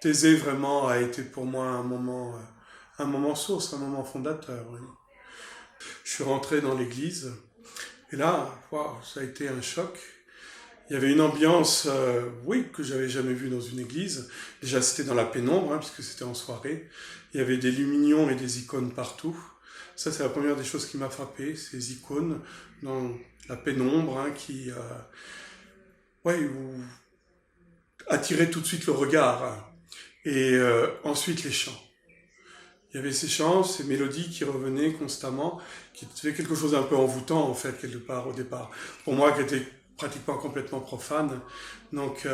Thésée vraiment a été pour moi un moment source, un moment fondateur. Oui. Je suis rentré dans l'église et là, waouh, ça a été un choc. Il y avait une ambiance, oui, que j'avais jamais vue dans une église. Déjà, c'était dans la pénombre, hein, puisque c'était en soirée. Il y avait des lumignons et des icônes partout. Ça, c'est la première des choses qui m'a frappé, ces icônes dans la pénombre, hein, qui, ouais, attiraient tout de suite le regard, hein. Et ensuite, les chants. Il y avait ces chants, ces mélodies qui revenaient constamment, qui étaient quelque chose d'un peu envoûtant, en fait, quelque part, au départ. Pour moi, qui était pratiquement complètement profane. Donc,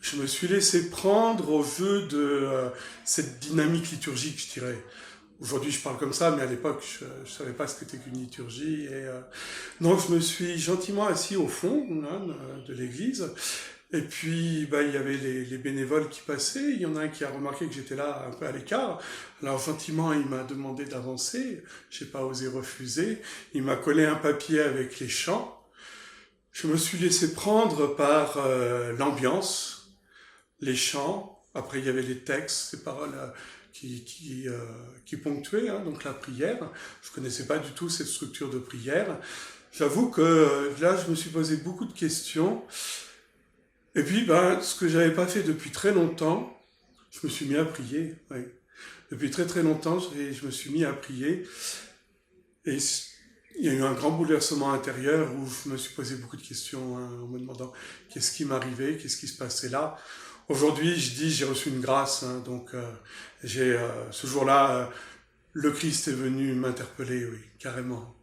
je me suis laissé prendre au jeu de cette dynamique liturgique, je dirais. Aujourd'hui, je parle comme ça, mais à l'époque, je ne savais pas ce que c'était qu'une liturgie. Et, donc, je me suis gentiment assis au fond hein, de l'église. Et puis, bah, il y avait les bénévoles qui passaient. Il y en a un qui a remarqué que j'étais là un peu à l'écart. Alors, gentiment, il m'a demandé d'avancer. Je n'ai pas osé refuser. Il m'a collé un papier avec les chants. Je me suis laissé prendre par l'ambiance, les chants. Après, il y avait les textes, ces paroles qui ponctuaient, hein, donc la prière. Je connaissais pas du tout cette structure de prière. J'avoue que là, je me suis posé beaucoup de questions. Et puis, ben, ce que j'avais pas fait depuis très longtemps, je me suis mis à prier. Oui. Depuis très très longtemps, je me suis mis à prier. Et il y a eu un grand bouleversement intérieur où je me suis posé beaucoup de questions hein, en me demandant qu'est-ce qui m'arrivait, qu'est-ce qui se passait là. Aujourd'hui, je dis j'ai reçu une grâce, hein, donc ce jour-là, le Christ est venu m'interpeller, oui, carrément.